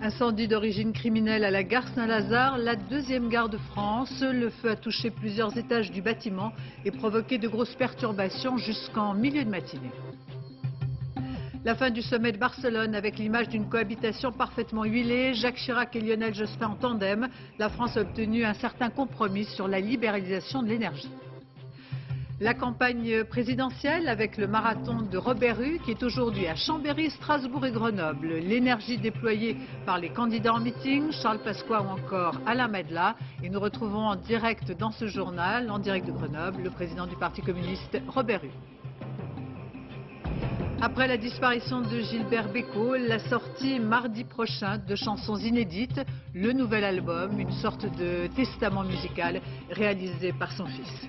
Incendie d'origine criminelle à la gare Saint-Lazare, la deuxième gare de France. Le feu a touché plusieurs étages du bâtiment et provoqué de grosses perturbations jusqu'en milieu de matinée. La fin du sommet de Barcelone avec l'image d'une cohabitation parfaitement huilée. Jacques Chirac et Lionel Jospin en tandem. La France a obtenu un certain compromis sur la libéralisation de l'énergie. La campagne présidentielle avec le marathon de Robert Rue qui est aujourd'hui à Chambéry, Strasbourg et Grenoble. L'énergie déployée par les candidats en meeting, Charles Pasqua ou encore Alain Madelin. Et nous retrouvons en direct dans ce journal, en direct de Grenoble, le président du Parti communiste, Robert Rue. Après la disparition de Gilbert Bécaud, la sortie mardi prochain de chansons inédites, le nouvel album, une sorte de testament musical réalisé par son fils.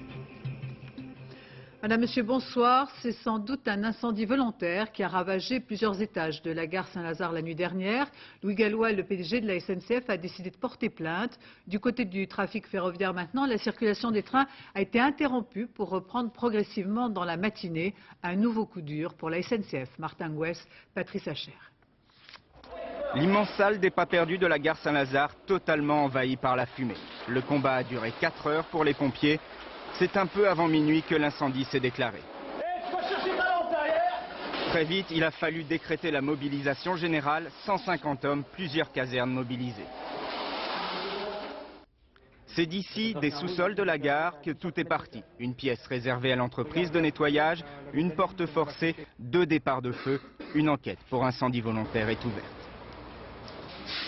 Madame, Monsieur, bonsoir. C'est sans doute un incendie volontaire qui a ravagé plusieurs étages de la gare Saint-Lazare la nuit dernière. Louis Gallois, le PDG de la SNCF, a décidé de porter plainte. Du côté du trafic ferroviaire maintenant, la circulation des trains a été interrompue pour reprendre progressivement dans la matinée. Un nouveau coup dur pour la SNCF. Martin Gouès, Patrice Hacher. L'immense salle des pas perdus de la gare Saint-Lazare totalement envahie par la fumée. Le combat a duré 4 heures pour les pompiers. C'est un peu avant minuit que l'incendie s'est déclaré. Très vite, il a fallu décréter la mobilisation générale, 150 hommes, plusieurs casernes mobilisées. C'est d'ici, des sous-sols de la gare, que tout est parti. Une pièce réservée à l'entreprise de nettoyage, une porte forcée, 2 départs de feu. Une enquête pour incendie volontaire est ouverte.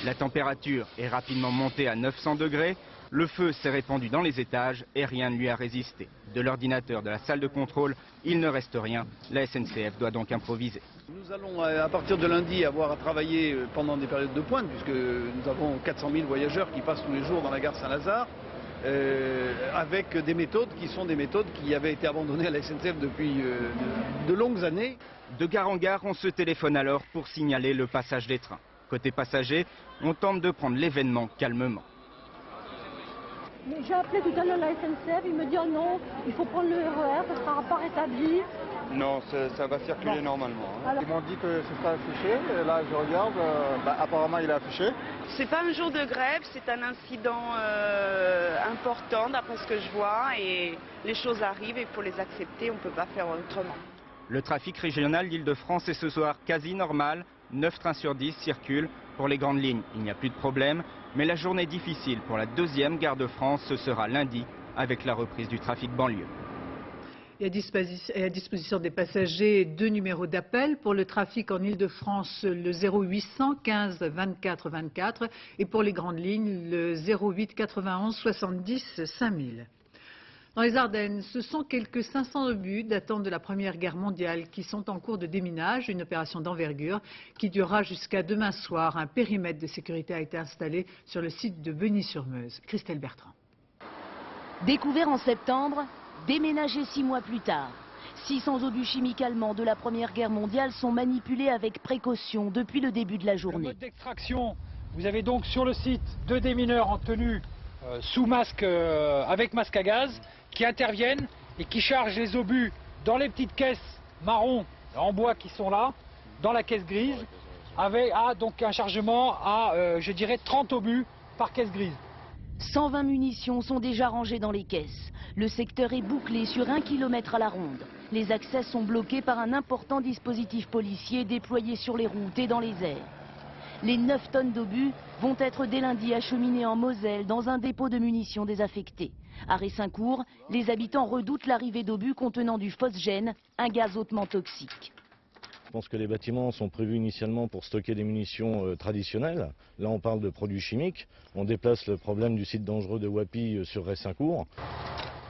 La température est rapidement montée à 900 degrés. Le feu s'est répandu dans les étages et rien ne lui a résisté. De l'ordinateur de la salle de contrôle, il ne reste rien. La SNCF doit donc improviser. Nous allons à partir de lundi avoir à travailler pendant des périodes de pointe, puisque nous avons 400 000 voyageurs qui passent tous les jours dans la gare Saint-Lazare, avec des méthodes qui sont des méthodes qui avaient été abandonnées à la SNCF depuis de longues années. De gare en gare, on se téléphone alors pour signaler le passage des trains. Côté passagers, on tente de prendre l'événement calmement. J'ai appelé tout à l'heure la SNCF, il me dit oh non, il faut prendre le RER, ça ne sera pas rétabli. Non, ça va circuler normalement. Alors... Ils m'ont dit que ce sera affiché, et là je regarde, apparemment il est affiché. C'est pas un jour de grève, c'est un incident important d'après ce que je vois et les choses arrivent et il faut les accepter, on ne peut pas faire autrement. Le trafic régional d'Île-de-France est ce soir quasi normal, 9 trains sur 10 circulent. Pour les grandes lignes, il n'y a plus de problème, mais la journée difficile pour la deuxième gare de France, ce sera lundi avec la reprise du trafic banlieue. Et à disposition des passagers 2 numéros d'appel pour le trafic en Île-de-France, le 0800 15 24 24 et pour les grandes lignes, le 08 91 70 5000. Dans les Ardennes, ce sont quelques 500 obus datant de la Première Guerre mondiale qui sont en cours de déminage, une opération d'envergure qui durera jusqu'à demain soir. Un périmètre de sécurité a été installé sur le site de Beugny-sur-Meuse. Christelle Bertrand. Découvert en septembre, déménagé 6 mois plus tard. 600 obus chimiques allemands de la Première Guerre mondiale sont manipulés avec précaution depuis le début de la journée. Le mode d'extraction, vous avez donc sur le site 2 démineurs en tenue sous masque, avec masque à gaz, qui interviennent et qui chargent les obus dans les petites caisses marron en bois qui sont là, dans la caisse grise, avec donc un chargement à, je dirais, 30 obus par caisse grise. 120 munitions sont déjà rangées dans les caisses. Le secteur est bouclé sur 1 km à la ronde. Les accès sont bloqués par un important dispositif policier déployé sur les routes et dans les airs. Les 9 tonnes d'obus vont être dès lundi acheminées en Moselle dans un dépôt de munitions désaffecté. À Ressincourt, les habitants redoutent l'arrivée d'obus contenant du phosgène, un gaz hautement toxique. Je pense que les bâtiments sont prévus initialement pour stocker des munitions traditionnelles. Là, on parle de produits chimiques. On déplace le problème du site dangereux de Wappy sur Ressincourt.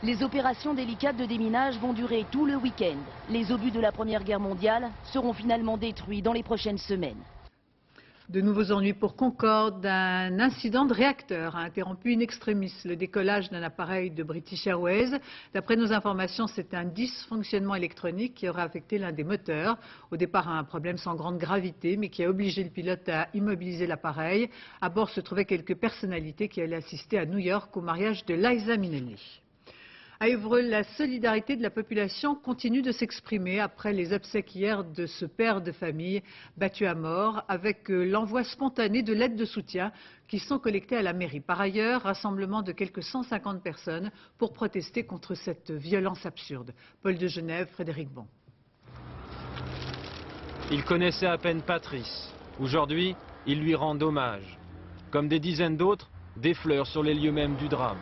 Les opérations délicates de déminage vont durer tout le week-end. Les obus de la Première Guerre mondiale seront finalement détruits dans les prochaines semaines. De nouveaux ennuis pour Concorde. Un incident de réacteur a interrompu in extremis le décollage d'un appareil de British Airways. D'après nos informations, c'est un dysfonctionnement électronique qui aurait affecté l'un des moteurs. Au départ, un problème sans grande gravité, mais qui a obligé le pilote à immobiliser l'appareil. À bord se trouvaient quelques personnalités qui allaient assister à New York au mariage de Liza Minnelli. À Évreux, la solidarité de la population continue de s'exprimer après les obsèques hier de ce père de famille battu à mort, avec l'envoi spontané de lettres de soutien qui sont collectées à la mairie. Par ailleurs, rassemblement de quelques 150 personnes pour protester contre cette violence absurde. Paul de Genève, Frédéric Bon. Il connaissait à peine Patrice. Aujourd'hui, il lui rend hommage. Comme des dizaines d'autres, des fleurs sur les lieux mêmes du drame.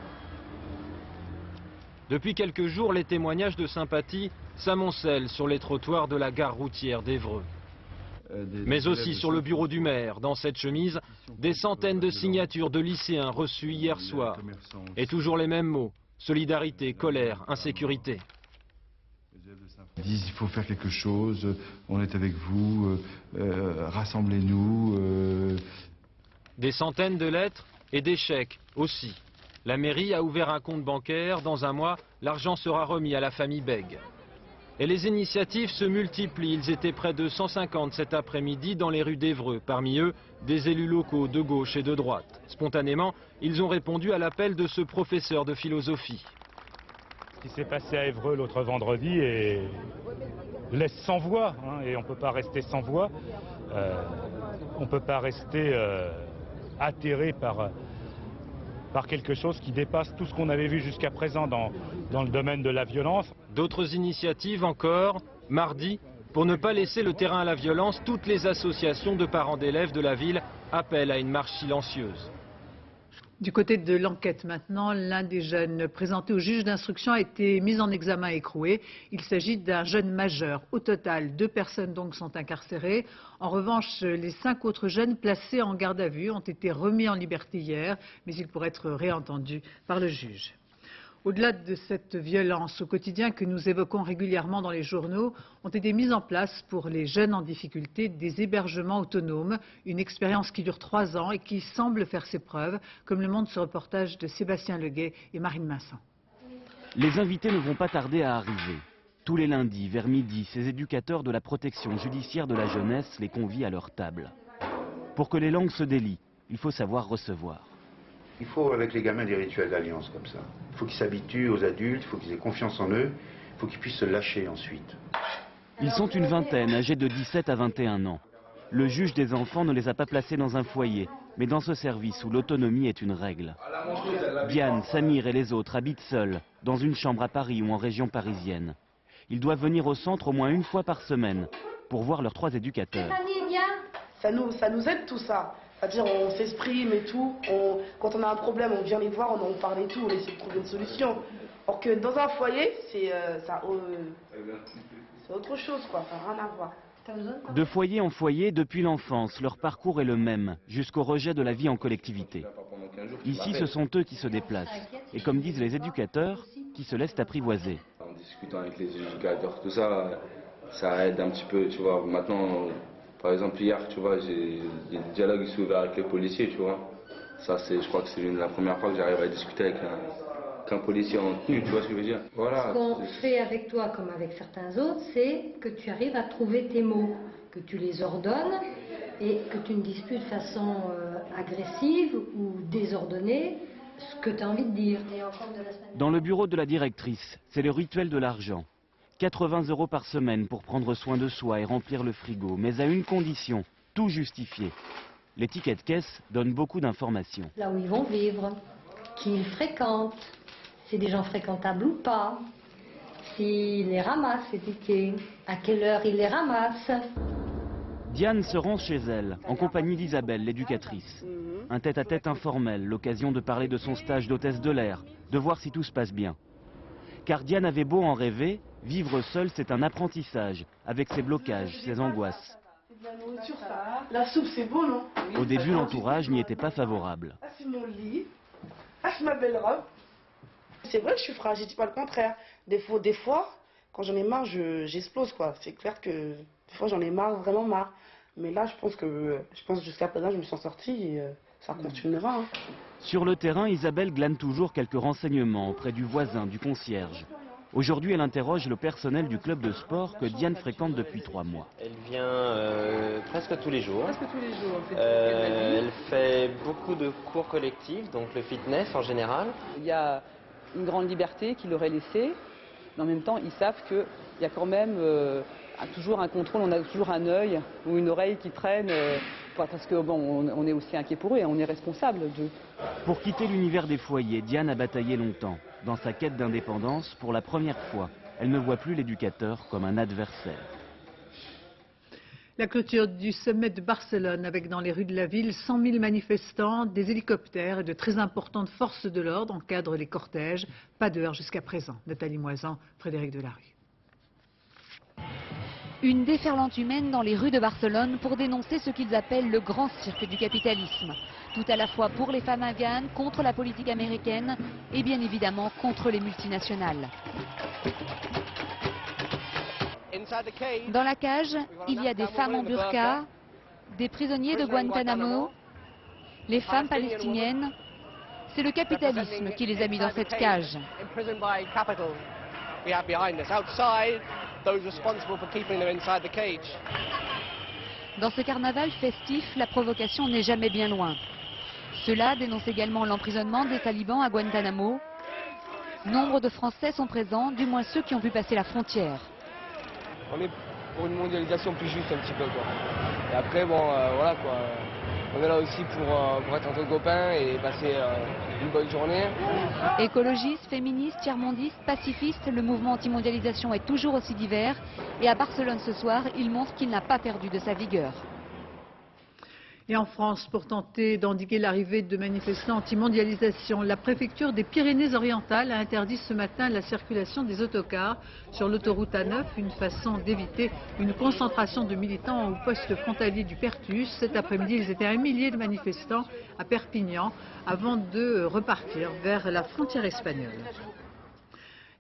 Depuis quelques jours, les témoignages de sympathie s'amoncellent sur les trottoirs de la gare routière d'Évreux. Mais aussi sur le bureau du maire, dans cette chemise, des centaines de signatures de lycéens reçues hier soir. Et toujours les mêmes mots, solidarité, colère, insécurité. Ils disent il faut faire quelque chose, on est avec vous, rassemblez-nous. Des centaines de lettres et des chèques aussi. La mairie a ouvert un compte bancaire. Dans un mois, l'argent sera remis à la famille Bègue. Et les initiatives se multiplient. Ils étaient près de 150 cet après-midi dans les rues d'Évreux. Parmi eux, des élus locaux de gauche et de droite. Spontanément, ils ont répondu à l'appel de ce professeur de philosophie. Ce qui s'est passé à Évreux l'autre vendredi laisse sans voix. Et on ne peut pas rester sans voix. On ne peut pas rester atterré par quelque chose qui dépasse tout ce qu'on avait vu jusqu'à présent dans le domaine de la violence. D'autres initiatives encore. Mardi, pour ne pas laisser le terrain à la violence, toutes les associations de parents d'élèves de la ville appellent à une marche silencieuse. Du côté de l'enquête maintenant, l'un des jeunes présentés au juge d'instruction a été mis en examen et écroué. Il s'agit d'un jeune majeur. Au total, 2 personnes donc sont incarcérées. En revanche, les 5 autres jeunes placés en garde à vue ont été remis en liberté hier, mais ils pourraient être réentendus par le juge. Au-delà de cette violence au quotidien que nous évoquons régulièrement dans les journaux, ont été mises en place pour les jeunes en difficulté des hébergements autonomes, une expérience qui dure 3 ans et qui semble faire ses preuves, comme le montre ce reportage de Sébastien Leguet et Marine Masson. Les invités ne vont pas tarder à arriver. Tous les lundis, vers midi, ces éducateurs de la protection judiciaire de la jeunesse les convient à leur table. Pour que les langues se délient, il faut savoir recevoir. Il faut avec les gamins des rituels d'alliance comme ça. Il faut qu'ils s'habituent aux adultes, il faut qu'ils aient confiance en eux, il faut qu'ils puissent se lâcher ensuite. Ils sont une vingtaine, âgés de 17 à 21 ans. Le juge des enfants ne les a pas placés dans un foyer, mais dans ce service où l'autonomie est une règle. Diane, Samir et les autres habitent seuls, dans une chambre à Paris ou en région parisienne. Ils doivent venir au centre au moins 1 fois par semaine pour voir leurs 3 éducateurs. Ça nous aide tout ça. C'est-à-dire on s'exprime et tout, quand on a un problème on vient les voir, on en parle et tout, on essaie de trouver une solution. Or que dans un foyer, c'est autre chose quoi, ça n'a rien à voir. De foyer en foyer, depuis l'enfance, leur parcours est le même, jusqu'au rejet de la vie en collectivité. Ici, ce sont eux qui se déplacent, et comme disent les éducateurs, qui se laissent apprivoiser. En discutant avec les éducateurs, tout ça, ça aide un petit peu, tu vois. Maintenant, par exemple, hier, tu vois, il y a des dialogues qui sont ouverts avec les policiers, tu vois. Ça, je crois que c'est la première fois que j'arrive à discuter avec un policier en tenue, tu vois ce que je veux dire. Voilà. Ce qu'on fait avec toi, comme avec certains autres, c'est que tu arrives à trouver tes mots, que tu les ordonnes et que tu ne dises plus de façon agressive ou désordonnée ce que tu as envie de dire. Dans le bureau de la directrice, c'est le rituel de l'argent. 80 € par semaine pour prendre soin de soi et remplir le frigo, mais à une condition, tout justifié. Les tickets de caisse donnent beaucoup d'informations. Là où ils vont vivre, qui ils fréquentent, si des gens fréquentables ou pas, s'ils les ramassent ces tickets, à quelle heure ils les ramassent. Diane se rend chez elle, en compagnie d'Isabelle, l'éducatrice. Un tête-à-tête informel, l'occasion de parler de son stage d'hôtesse de l'air, de voir si tout se passe bien. Car Diane avait beau en rêver, vivre seule c'est un apprentissage, avec ses blocages, ses angoisses. La soupe c'est beau non? Au début l'entourage n'y était pas favorable. Ah c'est mon lit, ah c'est ma belle robe. C'est vrai que je suis fragile, je dis pas le contraire. Des fois, quand j'en ai marre, j'explose quoi. C'est clair que des fois j'en ai marre, vraiment marre. Mais là je pense jusqu'à présent je me suis sortie et ça continuera. Hein. Sur le terrain, Isabelle glane toujours quelques renseignements auprès du voisin, du concierge. Aujourd'hui, elle interroge le personnel du club de sport que Diane fréquente depuis 3 mois. Elle vient presque tous les jours. Presque tous les jours. Elle fait beaucoup de cours collectifs, donc le fitness en général. Il y a une grande liberté qu'il aurait laissée. Mais en même temps, ils savent qu'il y a quand même toujours un contrôle, on a toujours un œil ou une oreille qui traîne, parce que bon, on est aussi inquiet pour eux et on est responsable d'eux. Pour quitter l'univers des foyers, Diane a bataillé longtemps. Dans sa quête d'indépendance, pour la première fois, elle ne voit plus l'éducateur comme un adversaire. La clôture du sommet de Barcelone avec dans les rues de la ville 100 000 manifestants, des hélicoptères et de très importantes forces de l'ordre encadrent les cortèges. Pas d'heure jusqu'à présent. Nathalie Moisan, Frédéric Delarue. Une déferlante humaine dans les rues de Barcelone pour dénoncer ce qu'ils appellent le grand cirque du capitalisme. Tout à la fois pour les femmes afghanes, contre la politique américaine et bien évidemment contre les multinationales. Dans la cage, il y a des femmes en burqa, des prisonniers de Guantanamo, les femmes palestiniennes. C'est le capitalisme qui les a mis dans cette cage. Dans ce carnaval festif, la provocation n'est jamais bien loin. Cela dénonce également l'emprisonnement des talibans à Guantanamo. Nombre de Français sont présents, du moins ceux qui ont pu passer la frontière. On est pour une mondialisation plus juste un petit peu, quoi. Et après, bon, voilà, quoi. On est là aussi pour être entre copains et passer une bonne journée. Écologistes, féministes, tiers-mondistes, pacifistes, le mouvement anti-mondialisation est toujours aussi divers. Et à Barcelone ce soir, il montre qu'il n'a pas perdu de sa vigueur. Et en France, pour tenter d'endiguer l'arrivée de manifestants anti-mondialisation, la préfecture des Pyrénées-Orientales a interdit ce matin la circulation des autocars sur l'autoroute A9, une façon d'éviter une concentration de militants au poste frontalier du Pertus. Cet après-midi, ils étaient un millier de manifestants à Perpignan avant de repartir vers la frontière espagnole.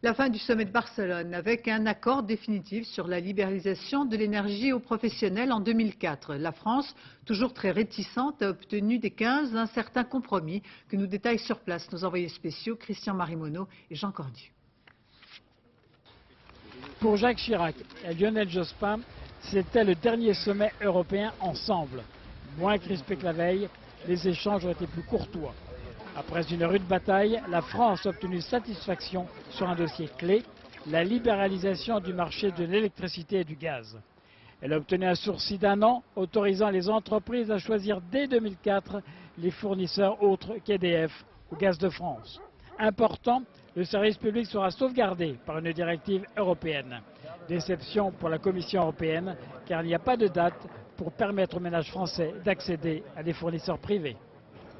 La fin du sommet de Barcelone avec un accord définitif sur la libéralisation de l'énergie aux professionnels en 2004. La France, toujours très réticente, a obtenu des 15 un certain compromis que nous détaillent sur place nos envoyés spéciaux Christian Marimonneau et Jean Cordieu. Pour Jacques Chirac et Lionel Jospin, c'était le dernier sommet européen ensemble. Moins crispé que la veille, les échanges ont été plus courtois. Après une rude bataille, la France a obtenu satisfaction sur un dossier clé, la libéralisation du marché de l'électricité et du gaz. Elle a obtenu un sursis d'1 an, autorisant les entreprises à choisir dès 2004 les fournisseurs autres qu'EDF ou Gaz de France. Important, le service public sera sauvegardé par une directive européenne. Déception pour la Commission européenne, car il n'y a pas de date pour permettre aux ménages français d'accéder à des fournisseurs privés.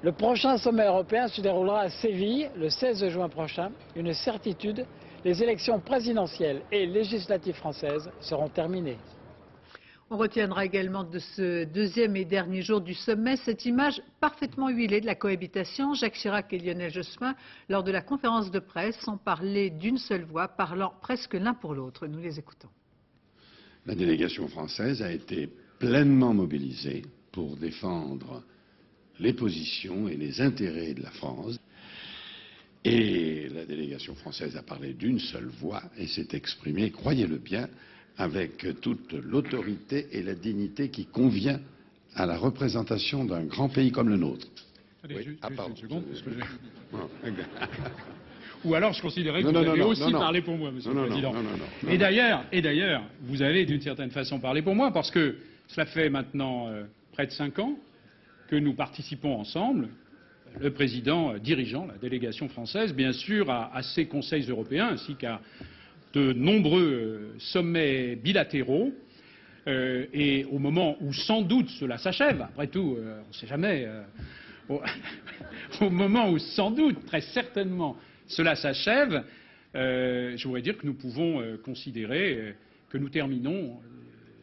Le prochain sommet européen se déroulera à Séville le 16 juin prochain. Une certitude, les élections présidentielles et législatives françaises seront terminées. On retiendra également de ce deuxième et dernier jour du sommet cette image parfaitement huilée de la cohabitation. Jacques Chirac et Lionel Jospin, lors de la conférence de presse, ont parlé d'une seule voix, parlant presque l'un pour l'autre. Nous les écoutons. La délégation française a été pleinement mobilisée pour défendre les positions et les intérêts de la France. Et la délégation française a parlé d'une seule voix et s'est exprimée, croyez-le bien, avec toute l'autorité et la dignité qui convient à la représentation d'un grand pays comme le nôtre. Allez, juste une seconde, parce que ou alors je considérais que vous avez aussi parlé pour moi, Monsieur le Président. Et d'ailleurs, vous avez d'une certaine façon parlé pour moi, parce que cela fait maintenant près de 5 ans que nous participons ensemble, le président dirigeant la délégation française, bien sûr, à ces conseils européens, ainsi qu'à de nombreux sommets bilatéraux. Et au moment où sans doute cela s'achève, après tout, on ne sait jamais, au moment où sans doute, très certainement, cela s'achève, je voudrais dire que nous pouvons considérer que nous terminons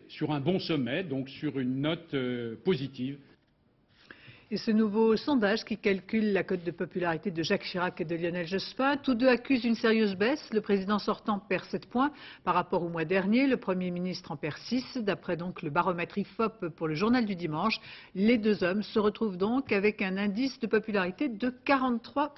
sur un bon sommet, donc sur une note positive. Et ce nouveau sondage qui calcule la cote de popularité de Jacques Chirac et de Lionel Jospin, tous deux accusent une sérieuse baisse. Le président sortant perd 7 points par rapport au mois dernier. Le Premier ministre en perd 6, d'après donc le baromètre IFOP pour le journal du dimanche. Les deux hommes se retrouvent donc avec un indice de popularité de 43%.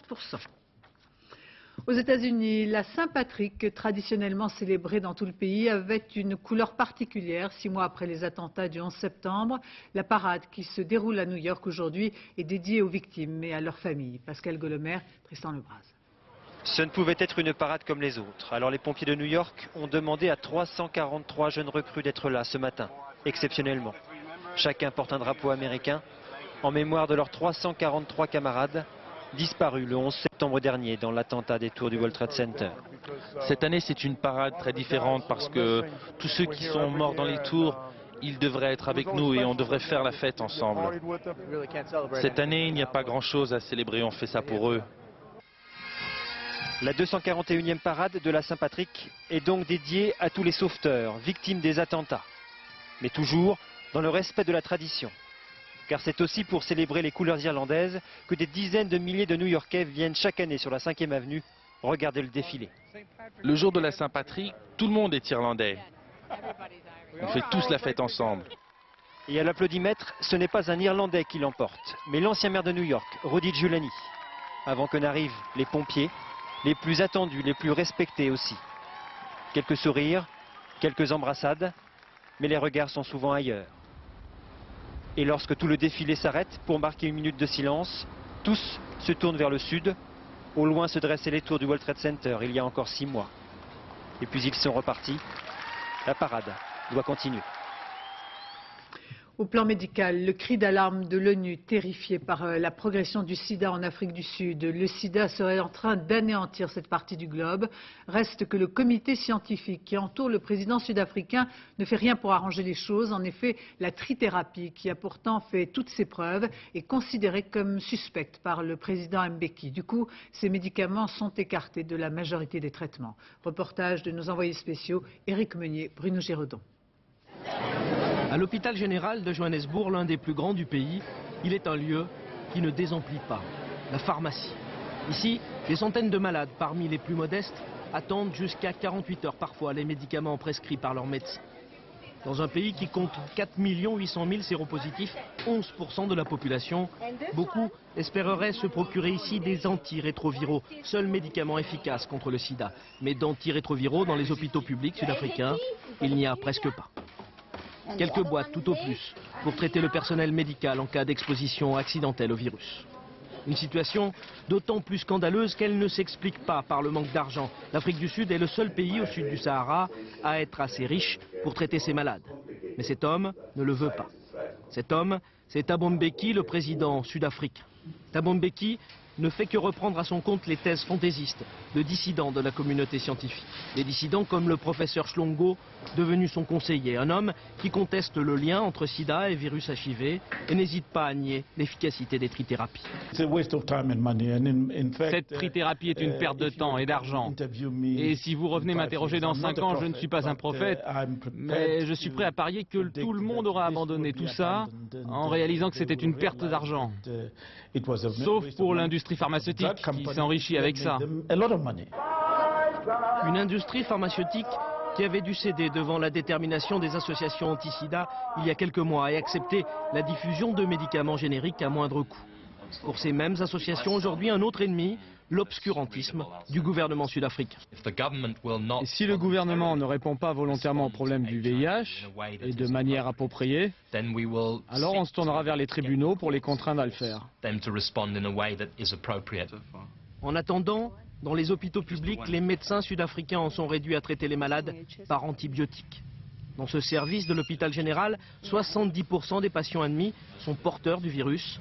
Aux États-Unis, la Saint-Patrick, traditionnellement célébrée dans tout le pays, avait une couleur particulière 6 mois après les attentats du 11 septembre. La parade qui se déroule à New York aujourd'hui est dédiée aux victimes et à leurs familles. Pascal Golomer, Tristan Lebras. Ce ne pouvait être une parade comme les autres. Alors les pompiers de New York ont demandé à 343 jeunes recrues d'être là ce matin, exceptionnellement. Chacun porte un drapeau américain en mémoire de leurs 343 camarades disparus le 11 septembre dernier dans l'attentat des tours du World Trade Center. Cette année, c'est une parade très différente parce que tous ceux qui sont morts dans les tours, ils devraient être avec nous et on devrait faire la fête ensemble. Cette année, il n'y a pas grand-chose à célébrer, on fait ça pour eux. La 241e parade de la Saint-Patrick est donc dédiée à tous les sauveteurs, victimes des attentats. Mais toujours dans le respect de la tradition. Car c'est aussi pour célébrer les couleurs irlandaises que des dizaines de milliers de New-Yorkais viennent chaque année sur la 5e avenue regarder le défilé. Le jour de la Saint-Patrick, tout le monde est irlandais. On fait tous la fête ensemble. Et à l'applaudimètre, ce n'est pas un Irlandais qui l'emporte, mais l'ancien maire de New York, Rudy Giuliani. Avant que n'arrivent les pompiers, les plus attendus, les plus respectés aussi. Quelques sourires, quelques embrassades, mais les regards sont souvent ailleurs. Et lorsque tout le défilé s'arrête pour marquer une minute de silence, tous se tournent vers le sud. Au loin se dressaient les tours du World Trade Center il y a encore 6 mois. Et puis ils sont repartis. La parade doit continuer. Au plan médical, le cri d'alarme de l'ONU, terrifié par la progression du sida en Afrique du Sud. Le sida serait en train d'anéantir cette partie du globe. Reste que le comité scientifique qui entoure le président sud-africain ne fait rien pour arranger les choses. En effet, la trithérapie, qui a pourtant fait toutes ses preuves, est considérée comme suspecte par le président Mbeki. Du coup, ces médicaments sont écartés de la majorité des traitements. Reportage de nos envoyés spéciaux, Éric Meunier, Bruno Giraudon. À l'hôpital général de Johannesburg, l'un des plus grands du pays, il est un lieu qui ne désemplit pas, la pharmacie. Ici, des centaines de malades, parmi les plus modestes, attendent jusqu'à 48 heures parfois les médicaments prescrits par leur médecin. Dans un pays qui compte 4 800 000 séropositifs, 11% de la population, beaucoup espéreraient se procurer ici des antirétroviraux, seul médicament efficace contre le sida. Mais d'antirétroviraux dans les hôpitaux publics sud-africains, il n'y a presque pas. Quelques boîtes tout au plus pour traiter le personnel médical en cas d'exposition accidentelle au virus. Une situation d'autant plus scandaleuse qu'elle ne s'explique pas par le manque d'argent. L'Afrique du Sud est le seul pays au sud du Sahara à être assez riche pour traiter ses malades. Mais cet homme ne le veut pas. Cet homme, c'est Thabo Mbeki, le président sud-africain. Thabo Mbeki ne fait que reprendre à son compte les thèses fantaisistes de dissidents de la communauté scientifique. Des dissidents comme le professeur Shlongo, devenu son conseiller, un homme qui conteste le lien entre sida et virus HIV et n'hésite pas à nier l'efficacité des trithérapies. Cette trithérapie est une perte de temps et d'argent. Et si vous revenez m'interroger dans 5 ans, je ne suis pas un prophète, mais je suis prêt à parier que tout le monde aura abandonné tout ça en réalisant que c'était une perte d'argent. Sauf pour l'industrie pharmaceutique qui s'enrichit avec ça. Une industrie pharmaceutique qui avait dû céder devant la détermination des associations anti-sida il y a quelques mois et accepter la diffusion de médicaments génériques à moindre coût. Pour ces mêmes associations, aujourd'hui, un autre ennemi, l'obscurantisme du gouvernement sud-africain. Et si le gouvernement ne répond pas volontairement au problème du VIH et de manière appropriée, alors on se tournera vers les tribunaux pour les contraindre à le faire. En attendant, dans les hôpitaux publics, les médecins sud-africains en sont réduits à traiter les malades par antibiotiques. Dans ce service de l'hôpital général, 70% des patients admis sont porteurs du virus.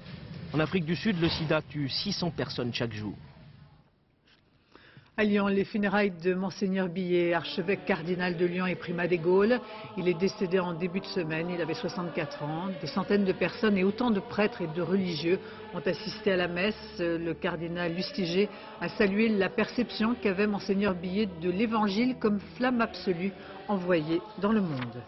En Afrique du Sud, le sida tue 600 personnes chaque jour. À Lyon, les funérailles de Monseigneur Billet, archevêque cardinal de Lyon et primat des Gaules. Il est décédé en début de semaine, il avait 64 ans. Des centaines de personnes et autant de prêtres et de religieux ont assisté à la messe. Le cardinal Lustiger a salué la perception qu'avait Monseigneur Billet de l'Évangile comme flamme absolue envoyée dans le monde.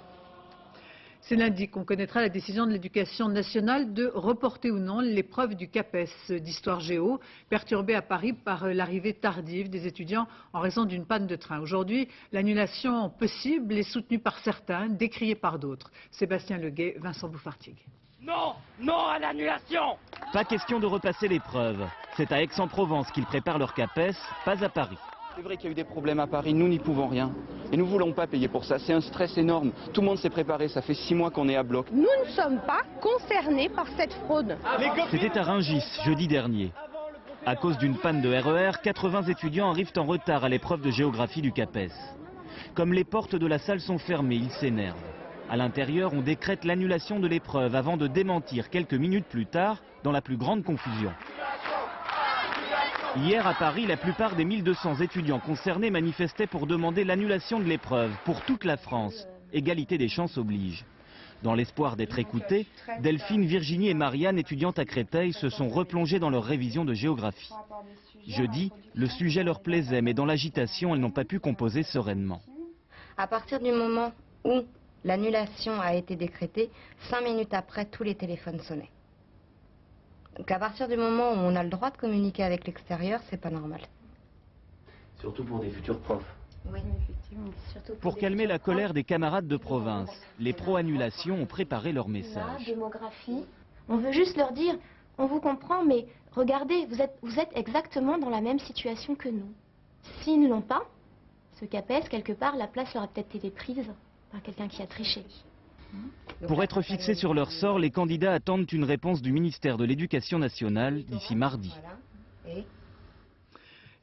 C'est lundi qu'on connaîtra la décision de l'Éducation nationale de reporter ou non l'épreuve du CAPES d'histoire géo, perturbée à Paris par l'arrivée tardive des étudiants en raison d'une panne de train. Aujourd'hui, l'annulation possible est soutenue par certains, décriée par d'autres. Sébastien Leguet, Vincent Bouffartigue. Non, non à l'annulation! Pas question de repasser l'épreuve. C'est à Aix-en-Provence qu'ils préparent leur CAPES, pas à Paris. C'est vrai qu'il y a eu des problèmes à Paris, nous n'y pouvons rien. Et nous ne voulons pas payer pour ça, c'est un stress énorme. Tout le monde s'est préparé, ça fait 6 mois qu'on est à bloc. Nous ne sommes pas concernés par cette fraude. C'était à Rungis, jeudi dernier. À cause d'une panne de RER, 80 étudiants arrivent en retard à l'épreuve de géographie du CAPES. Comme les portes de la salle sont fermées, ils s'énervent. À l'intérieur, on décrète l'annulation de l'épreuve avant de démentir quelques minutes plus tard dans la plus grande confusion. Hier à Paris, la plupart des 1200 étudiants concernés manifestaient pour demander l'annulation de l'épreuve pour toute la France. Égalité des chances oblige. Dans l'espoir d'être écoutées, Delphine, Virginie et Marianne, étudiantes à Créteil, se sont replongées dans leur révision de géographie. Jeudi, le sujet leur plaisait, mais dans l'agitation, elles n'ont pas pu composer sereinement. À partir du moment où l'annulation a été décrétée, 5 minutes après, tous les téléphones sonnaient. Donc à partir du moment où on a le droit de communiquer avec l'extérieur, c'est pas normal. Surtout pour des futurs profs. Oui, effectivement. Surtout Pour calmer la colère des camarades de province, les pro-annulations ont préparé leur message. La démographie, on veut juste leur dire, on vous comprend, mais regardez, vous êtes exactement dans la même situation que nous. S'ils ne l'ont pas, ce CAPES, quelque part, la place leur a peut-être été prise par quelqu'un qui a triché. Pour être fixés sur leur sort, les candidats attendent une réponse du ministère de l'Éducation nationale d'ici mardi.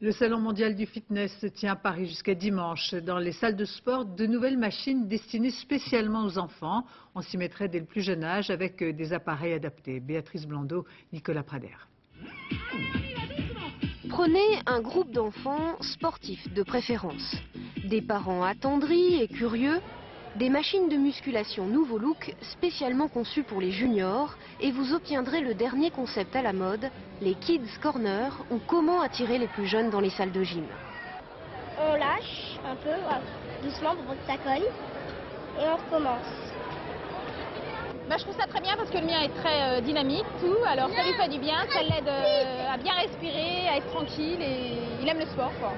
Le Salon mondial du fitness se tient à Paris jusqu'à dimanche. Dans les salles de sport, de nouvelles machines destinées spécialement aux enfants. On s'y mettrait dès le plus jeune âge avec des appareils adaptés. Béatrice Blondeau, Nicolas Prader. Prenez un groupe d'enfants sportifs de préférence. Des parents attendris et curieux. Des machines de musculation nouveau look spécialement conçues pour les juniors et vous obtiendrez le dernier concept à la mode, les Kids Corner ou comment attirer les plus jeunes dans les salles de gym. On lâche un peu, doucement pour que ça colle et on recommence. Je trouve ça très bien parce que le mien est très dynamique, tout, alors ça lui fait du bien, ça l'aide à bien respirer, à être tranquille et il aime le sport, quoi.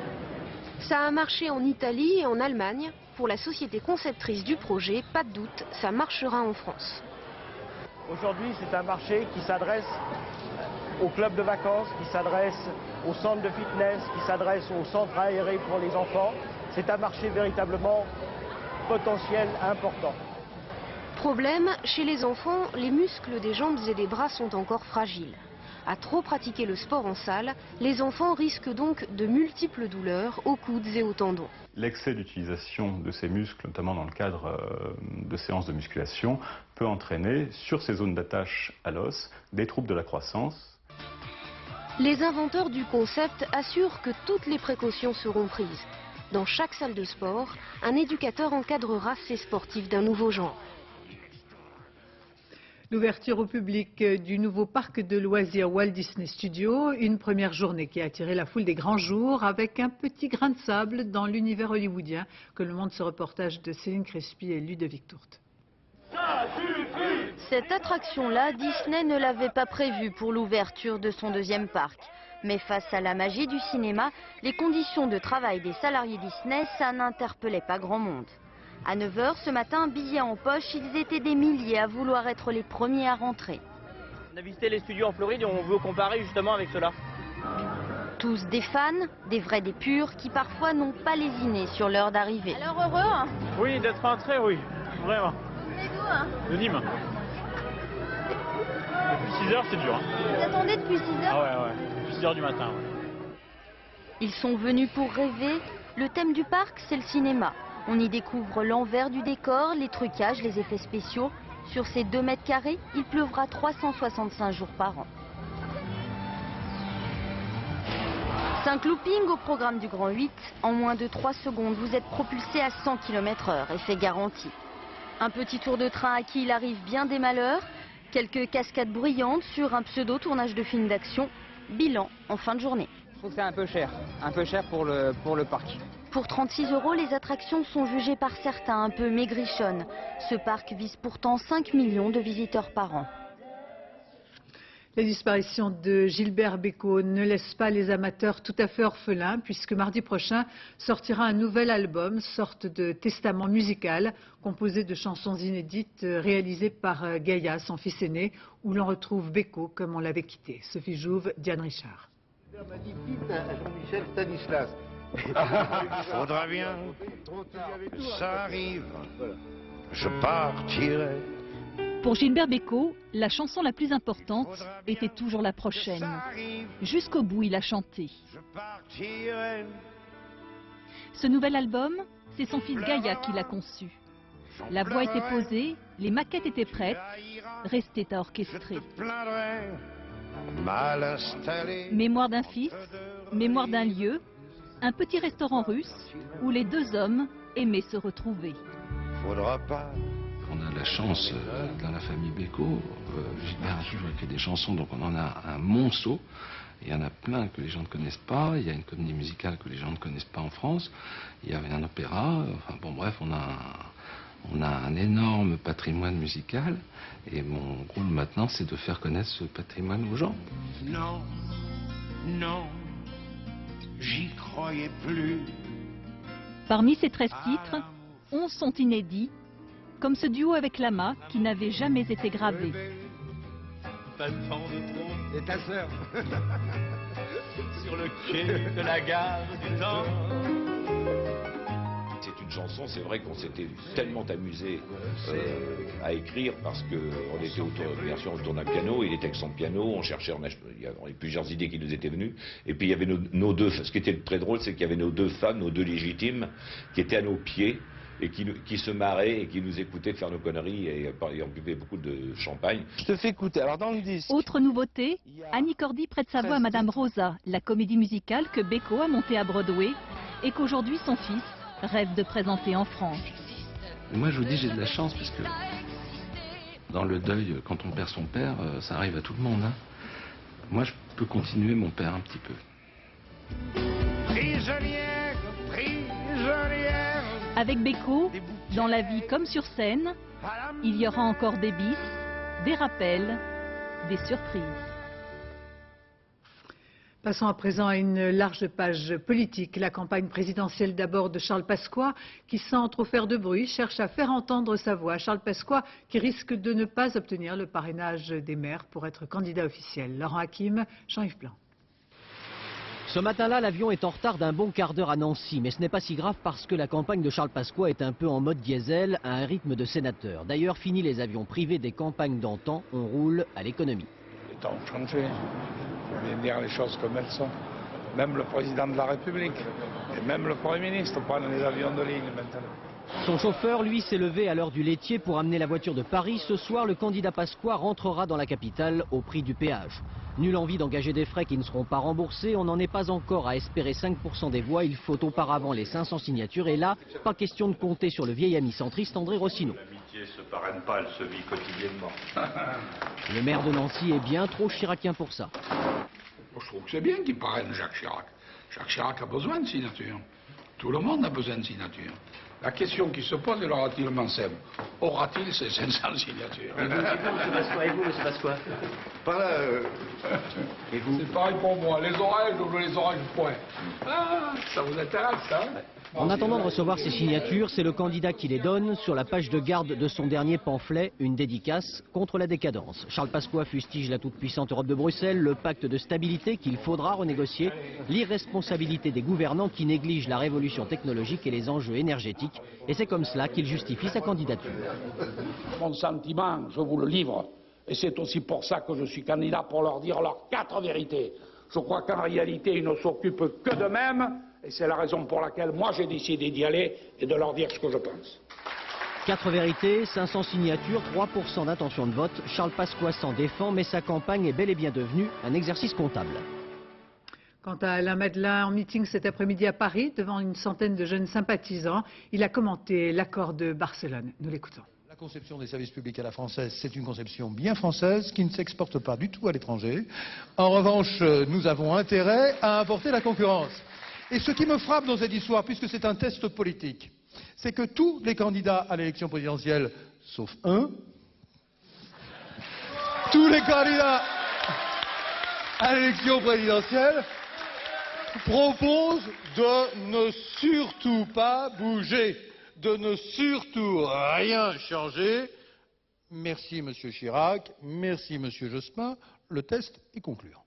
Ça a marché en Italie et en Allemagne. Pour la société conceptrice du projet, pas de doute, ça marchera en France. Aujourd'hui, c'est un marché qui s'adresse aux clubs de vacances, qui s'adresse aux centres de fitness, qui s'adresse aux centres aérés pour les enfants. C'est un marché véritablement potentiel important. Problème, chez les enfants, les muscles des jambes et des bras sont encore fragiles. À trop pratiquer le sport en salle, les enfants risquent donc de multiples douleurs aux coudes et aux tendons. L'excès d'utilisation de ces muscles, notamment dans le cadre de séances de musculation, peut entraîner sur ces zones d'attache à l'os des troubles de la croissance. Les inventeurs du concept assurent que toutes les précautions seront prises. Dans chaque salle de sport, un éducateur encadrera ces sportifs d'un nouveau genre. L'ouverture au public du nouveau parc de loisirs Walt Disney Studios, une première journée qui a attiré la foule des grands jours avec un petit grain de sable dans l'univers hollywoodien que le montre ce reportage de Céline Crespi et Ludovic Tourte. Cette attraction-là, Disney ne l'avait pas prévue pour l'ouverture de son deuxième parc. Mais face à la magie du cinéma, les conditions de travail des salariés Disney, ça n'interpellait pas grand monde. À 9 h ce matin, billets en poche, ils étaient des milliers à vouloir être les premiers à rentrer. On a visité les studios en Floride et on veut comparer justement avec ceux-là. Tous des fans, des vrais, des purs, qui parfois n'ont pas lésiné sur l'heure d'arrivée. Alors heureux hein? Oui, d'être entré, oui, vraiment. C'est d'où hein? De Nîmes. Depuis 6 h c'est dur. Vous attendez depuis 6 h? Ah ouais, depuis 6 h du matin. Ils sont venus pour rêver. Le thème du parc, c'est le cinéma. On y découvre l'envers du décor, les trucages, les effets spéciaux. Sur ces 2 mètres carrés, il pleuvra 365 jours par an. 5 loopings au programme du Grand 8. En moins de 3 secondes, vous êtes propulsé à 100 km/h et c'est garanti. Un petit tour de train à qui il arrive bien des malheurs. Quelques cascades bruyantes sur un pseudo-tournage de film d'action. Bilan en fin de journée. Je trouve que c'est un peu cher pour le parc. Pour 36 €, les attractions sont jugées par certains un peu maigrichonnes. Ce parc vise pourtant 5 millions de visiteurs par an. La disparition de Gilbert Bécaud ne laisse pas les amateurs tout à fait orphelins puisque mardi prochain sortira un nouvel album, sorte de testament musical composé de chansons inédites réalisées par Gaïa, son fils aîné, où l'on retrouve Bécaud comme on l'avait quitté. Sophie Jouve, Diane Richard. Jean-Michel Stanislas. Faudra bien, ça arrive, je partirai Pour Gilbert Bécaud, la chanson la plus importante était toujours la prochaine. Jusqu'au bout, il a chanté. Ce nouvel album, c'est son fils Gaïa qui l'a conçu. La voix était posée, les maquettes étaient prêtes, restait à orchestrer. Mémoire d'un fils, mémoire d'un lieu, un petit restaurant russe où les deux hommes aimaient se retrouver. On a la chance dans la famille Bécaud, Gilbert a toujours écrit des chansons, donc on en a un monceau. Il y en a plein que les gens ne connaissent pas, il y a une comédie musicale que les gens ne connaissent pas en France, il y avait un opéra, enfin bon bref, on a un énorme patrimoine musical et mon rôle maintenant c'est de faire connaître ce patrimoine aux gens. Non, non, j'y croyais plus. Parmi ces 13 titres, 11 sont inédits, comme ce duo avec Lama qui n'avait jamais été gravé. Pas de temps de trop. Et ta sœur sur le quai de la gare du Nord. C'est une chanson, c'est vrai qu'on s'était tellement amusé à écrire parce qu'on était bien sûr autour d'un piano, il était avec son piano, on cherchait, il y avait plusieurs idées qui nous étaient venues, et puis il y avait nos deux, ce qui était très drôle, c'est qu'il y avait nos deux femmes, nos deux légitimes, qui étaient à nos pieds, et qui se marraient et qui nous écoutaient faire nos conneries et on buvait beaucoup de champagne. Je te fais écouter, alors dans le disque... Autre nouveauté, Annie Cordy prête sa voix à Madame Rosa, la comédie musicale que Bécaud a montée à Broadway et qu'aujourd'hui son fils rêve de présenter en France. Et moi je vous dis j'ai de la chance parce que dans le deuil, quand on perd son père, ça arrive à tout le monde. Hein. Moi je peux continuer mon père un petit peu. Prisonnière, prisonnière. Avec Bécaud, dans la vie comme sur scène, il y aura encore des bis, des rappels, des surprises. Passons à présent à une large page politique. La campagne présidentielle d'abord de Charles Pasqua, qui sans trop faire de bruit, cherche à faire entendre sa voix. Charles Pasqua qui risque de ne pas obtenir le parrainage des maires pour être candidat officiel. Laurent Hakim, Jean-Yves Plan. Ce matin-là, l'avion est en retard d'un bon quart d'heure à Nancy, mais ce n'est pas si grave parce que la campagne de Charles Pasqua est un peu en mode diesel, à un rythme de sénateur. D'ailleurs, fini les avions privés des campagnes d'antan, on roule à l'économie. Les temps ont changé, il faut bien dire les choses comme elles sont. Même le président de la République et même le Premier ministre prennent les avions de ligne maintenant. Son chauffeur, lui, s'est levé à l'heure du laitier pour amener la voiture de Paris. Ce soir, le candidat Pasqua rentrera dans la capitale au prix du péage. Nulle envie d'engager des frais qui ne seront pas remboursés. On n'en est pas encore à espérer 5% des voix. Il faut auparavant les 500 signatures. Et là, pas question de compter sur le vieil ami centriste André Rossineau. L'amitié ne se parraine pas, elle se vit quotidiennement. Le maire de Nancy est bien trop chiracien pour ça. Je trouve que c'est bien qu'il parraine Jacques Chirac. Jacques Chirac a besoin de signatures. Tout le monde a besoin de signatures. La question qui se pose est relativement simple. Aura-t-il ces 500 signatures? Et vous, monsieur Pasqua? Par là, Et vous? c'est pareil pour moi. Les oreilles, j'ouvre les oreilles du poing. Ah, ça vous intéresse, ça? En attendant de recevoir ces signatures, c'est le candidat qui les donne. Sur la page de garde de son dernier pamphlet, une dédicace contre la décadence. Charles Pasqua fustige la toute-puissante Europe de Bruxelles, le pacte de stabilité qu'il faudra renégocier, l'irresponsabilité des gouvernants qui négligent la révolution technologique et les enjeux énergétiques. Et c'est comme cela qu'il justifie sa candidature. Mon sentiment, je vous le livre. Et c'est aussi pour ça que je suis candidat, pour leur dire leurs 4 vérités. Je crois qu'en réalité, ils ne s'occupent que d'eux-mêmes. Et c'est la raison pour laquelle moi j'ai décidé d'y aller et de leur dire ce que je pense. 4 vérités, 500 signatures, 3% d'intention de vote. Charles Pasqua s'en défend, mais sa campagne est bel et bien devenue un exercice comptable. Quant à Alain Madelin, en meeting cet après-midi à Paris, devant une centaine de jeunes sympathisants, il a commenté l'accord de Barcelone. Nous l'écoutons. La conception des services publics à la française, c'est une conception bien française qui ne s'exporte pas du tout à l'étranger. En revanche, nous avons intérêt à importer la concurrence. Et ce qui me frappe dans cette histoire, puisque c'est un test politique, c'est que tous les candidats à l'élection présidentielle, sauf un, tous les candidats à l'élection présidentielle proposent de ne surtout pas bouger, de ne surtout rien changer. Merci Monsieur Chirac, merci Monsieur Jospin, le test est concluant.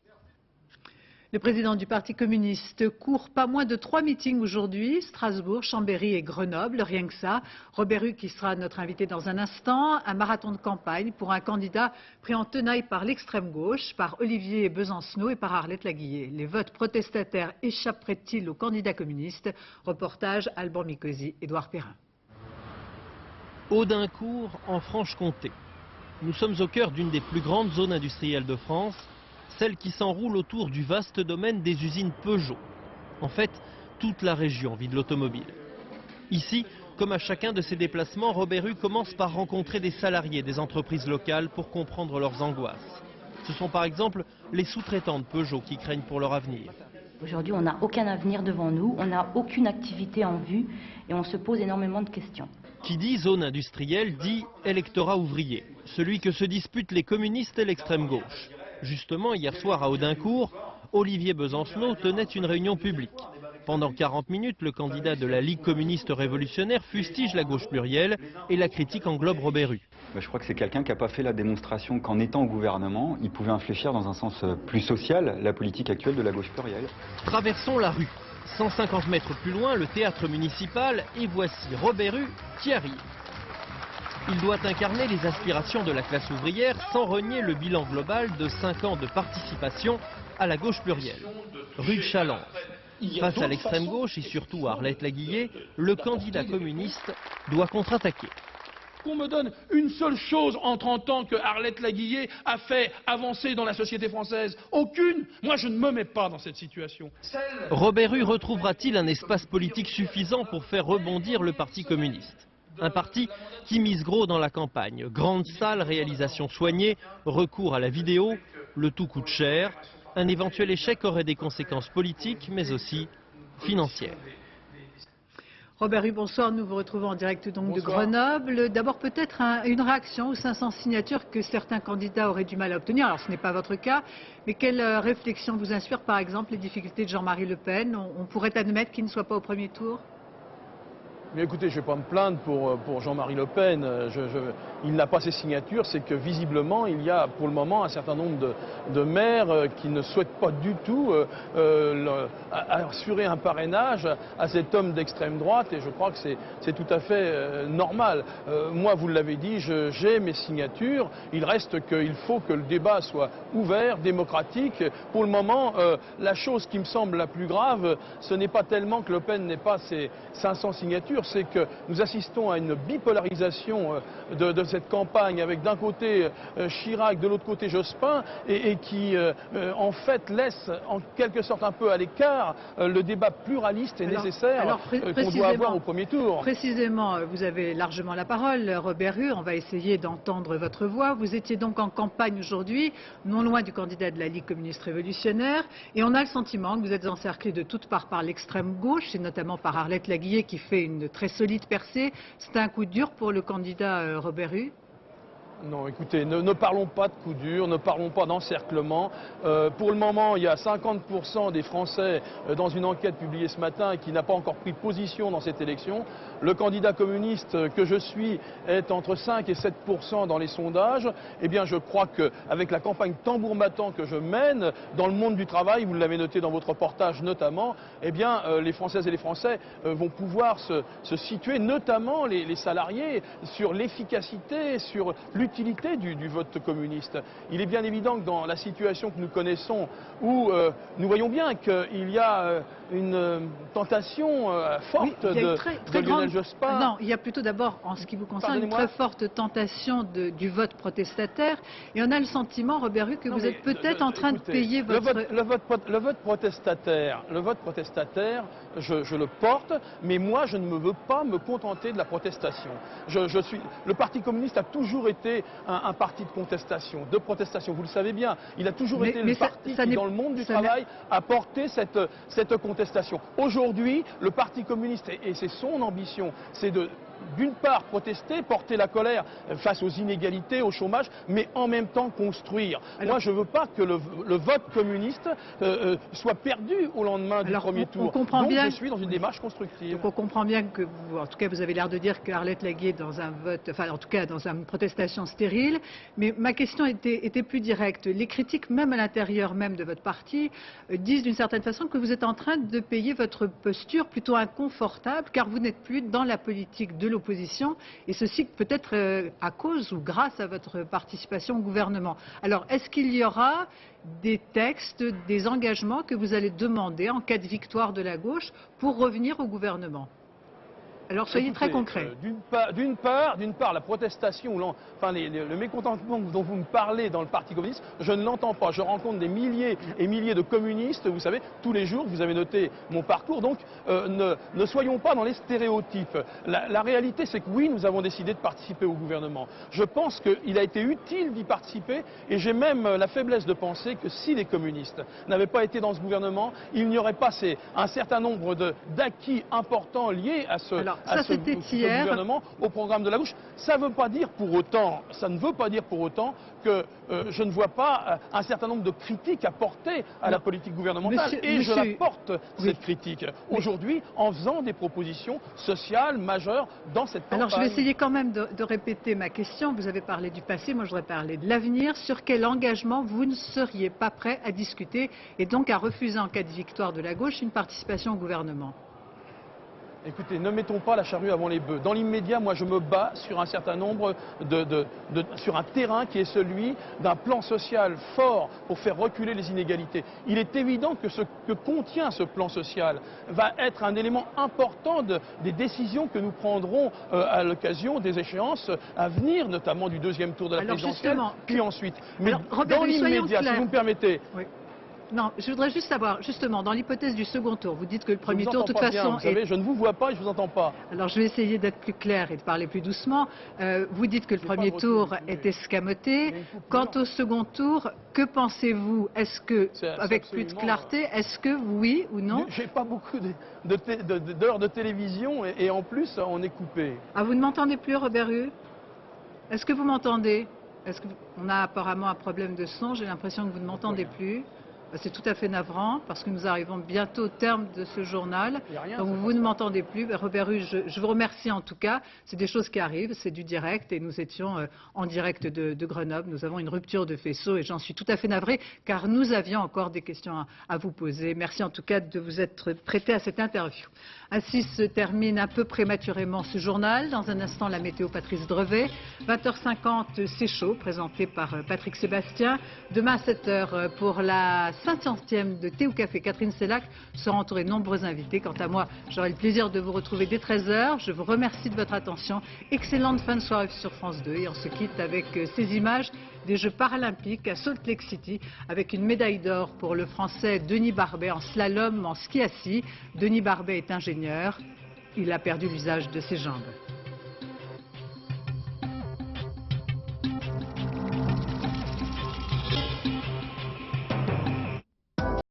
Le président du Parti communiste court pas moins de 3 meetings aujourd'hui, Strasbourg, Chambéry et Grenoble, rien que ça. Robert Hue, qui sera notre invité dans un instant, un marathon de campagne pour un candidat pris en tenaille par l'extrême gauche, par Olivier Besancenot et par Arlette Laguillet. Les votes protestataires échapperaient-ils aux candidats communistes? Reportage Alban Mikosi, Édouard Perrin. Audincourt, en Franche-Comté. Nous sommes au cœur d'une des plus grandes zones industrielles de France, celle qui s'enroule autour du vaste domaine des usines Peugeot. En fait, toute la région vit de l'automobile. Ici, comme à chacun de ses déplacements, Robert Hue commence par rencontrer des salariés des entreprises locales pour comprendre leurs angoisses. Ce sont par exemple les sous-traitants de Peugeot qui craignent pour leur avenir. Aujourd'hui, on n'a aucun avenir devant nous, on n'a aucune activité en vue et on se pose énormément de questions. Qui dit zone industrielle dit électorat ouvrier, celui que se disputent les communistes et l'extrême gauche. Justement, hier soir à Audincourt, Olivier Besancenot tenait une réunion publique. Pendant 40 minutes, le candidat de la Ligue communiste révolutionnaire fustige la gauche plurielle et la critique englobe Robert Hue. Je crois que c'est quelqu'un qui n'a pas fait la démonstration qu'en étant au gouvernement, il pouvait infléchir dans un sens plus social la politique actuelle de la gauche plurielle. Traversons la rue. 150 mètres plus loin, le théâtre municipal, et voici Robert Hue qui arrive. Il doit incarner les aspirations de la classe ouvrière sans renier le bilan global de 5 ans de participation à la gauche plurielle. Rue de Challenge. Face à l'extrême gauche et surtout à Arlette Laguillet, le candidat communiste doit contre-attaquer. Qu'on me donne une seule chose en 30 ans que Arlette Laguillet a fait avancer dans la société française. Aucune. Moi, je ne me mets pas dans cette situation. Robert Hue retrouvera-t-il un espace politique suffisant pour faire rebondir le Parti communiste? Un parti qui mise gros dans la campagne. Grande salle, réalisation soignée, recours à la vidéo, le tout coûte cher. Un éventuel échec aurait des conséquences politiques, mais aussi financières. Robert Hue, bonsoir. Nous vous retrouvons en direct donc de Grenoble. D'abord peut-être une réaction aux 500 signatures que certains candidats auraient du mal à obtenir. Alors ce n'est pas votre cas, mais quelle réflexion vous inspire par exemple les difficultés de Jean-Marie Le Pen? On pourrait admettre qu'il ne soit pas au premier tour? Mais écoutez, je ne vais pas me plaindre pour Jean-Marie Le Pen. Il n'a pas ses signatures, c'est que visiblement, il y a pour le moment un certain nombre de maires qui ne souhaitent pas du tout assurer un parrainage à cet homme d'extrême droite, et je crois que c'est tout à fait normal. Moi, vous l'avez dit, j'ai mes signatures. Il reste qu'il faut que le débat soit ouvert, démocratique. Pour le moment, la chose qui me semble la plus grave, ce n'est pas tellement que Le Pen n'ait pas ses 500 signatures, c'est que nous assistons à une bipolarisation de cette campagne avec d'un côté Chirac, de l'autre côté Jospin, et qui en fait laisse en quelque sorte un peu à l'écart le débat pluraliste et nécessaire qu'on doit avoir au premier tour. Précisément, vous avez largement la parole, Robert Hue, on va essayer d'entendre votre voix. Vous étiez donc en campagne aujourd'hui, non loin du candidat de la Ligue communiste révolutionnaire, et on a le sentiment que vous êtes encerclé de toutes parts par l'extrême gauche, et notamment par Arlette Laguillet qui fait une très solide percée. C'est un coup dur pour le candidat Robert Hue? Non, écoutez, ne parlons pas de coup dur, ne parlons pas d'encerclement. Pour le moment, il y a 50% des Français dans une enquête publiée ce matin qui n'a pas encore pris position dans cette élection. Le candidat communiste que je suis est entre 5 et 7% dans les sondages. Eh bien, je crois qu'avec la campagne tambour battant que je mène dans le monde du travail, vous l'avez noté dans votre reportage notamment, eh bien, les Françaises et les Français vont pouvoir se situer, notamment les salariés, sur l'efficacité, sur l'utilité du vote communiste. Il est bien évident que dans la situation que nous connaissons, où nous voyons bien qu'il y a une tentation forte de Lionel Jospin. Non, il y a plutôt d'abord, en ce qui vous concerne, une très forte tentation du vote protestataire. Et on a le sentiment, Robert Hue, que vous êtes peut-être en train de payer votre... Le vote protestataire, je le porte, mais moi, je ne veux pas me contenter de la protestation. Le Parti communiste a toujours été un parti de contestation, vous le savez bien. Il a toujours été le parti qui, dans le monde du travail, a porté cette contestation. Aujourd'hui, le Parti communiste, et c'est son ambition, c'est de d'une part protester, porter la colère face aux inégalités, au chômage, mais en même temps construire. Moi, je ne veux pas que le vote communiste soit perdu au lendemain du premier tour. Donc je suis dans une démarche constructive. Donc on comprend bien que, en tout cas, vous avez l'air de dire qu'Arlette Laguier est dans un vote, enfin en tout cas dans une protestation stérile. Mais ma question était plus directe. Les critiques, même à l'intérieur même de votre parti, disent d'une certaine façon que vous êtes en train de payer votre posture plutôt inconfortable, car vous n'êtes plus dans la politique de l'opposition, et ceci peut-être à cause ou grâce à votre participation au gouvernement. Alors, est-ce qu'il y aura des textes, des engagements que vous allez demander en cas de victoire de la gauche pour revenir au gouvernement? Alors soyez très concret. D'une part, la protestation, le mécontentement dont vous me parlez dans le Parti communiste, je ne l'entends pas. Je rencontre des milliers et milliers de communistes, vous savez, tous les jours, vous avez noté mon parcours, donc ne soyons pas dans les stéréotypes. La réalité, c'est que oui, nous avons décidé de participer au gouvernement. Je pense qu'il a été utile d'y participer, et j'ai même la faiblesse de penser que si les communistes n'avaient pas été dans ce gouvernement, il n'y aurait pas un certain nombre d'acquis importants liés à ce gouvernement, au programme de la gauche. Ça ne veut pas dire pour autant que je ne vois pas un certain nombre de critiques à porter à la politique gouvernementale. Je la porte, cette critique, aujourd'hui, en faisant des propositions sociales majeures dans cette campagne. Alors je vais essayer quand même de répéter ma question. Vous avez parlé du passé, moi je voudrais parler de l'avenir. Sur quel engagement vous ne seriez pas prêt à discuter et donc à refuser en cas de victoire de la gauche une participation au gouvernement? Écoutez, ne mettons pas la charrue avant les bœufs. Dans l'immédiat, moi, je me bats sur un certain nombre sur un terrain qui est celui d'un plan social fort pour faire reculer les inégalités. Il est évident que ce que contient ce plan social va être un élément important des décisions que nous prendrons à l'occasion des échéances à venir, notamment du deuxième tour de la présidentielle, puis ensuite. Mais dans l'immédiat, si vous me permettez... Oui. Non, je voudrais juste savoir, justement, dans l'hypothèse du second tour, vous dites que le premier tour, de toute façon... Vous savez, je ne vous vois pas et je ne vous entends pas. Alors, je vais essayer d'être plus clair et de parler plus doucement. Vous dites que le premier tour est escamoté. Quant au second tour, que pensez-vous? Est-ce que, avec plus de clarté, est-ce que oui ou non? J'ai pas beaucoup d'heures de télévision et en plus, on est coupé. Ah, vous ne m'entendez plus, Robert Hue? Est-ce que vous m'entendez? On a apparemment un problème de son, j'ai l'impression que vous ne m'entendez plus. C'est tout à fait navrant parce que nous arrivons bientôt au terme de ce journal. Donc vous ne m'entendez plus. Robert Hue, je vous remercie en tout cas. C'est des choses qui arrivent, c'est du direct et nous étions en direct de Grenoble. Nous avons une rupture de faisceau et j'en suis tout à fait navrée car nous avions encore des questions à vous poser. Merci en tout cas de vous être prêté à cette interview. Ainsi se termine un peu prématurément ce journal. Dans un instant, la météo Patrice Drevet. 20h50, c'est chaud, présenté par Patrick Sébastien. Demain à 7h pour la 500e de Thé ou Café, Catherine Sellac sera entourée de nombreux invités. Quant à moi, j'aurai le plaisir de vous retrouver dès 13h. Je vous remercie de votre attention. Excellente fin de soirée sur France 2 et on se quitte avec ces images des Jeux paralympiques à Salt Lake City avec une médaille d'or pour le Français Denis Barbet en slalom en ski assis. Denis Barbet est ingénieur. Il a perdu l'usage de ses jambes.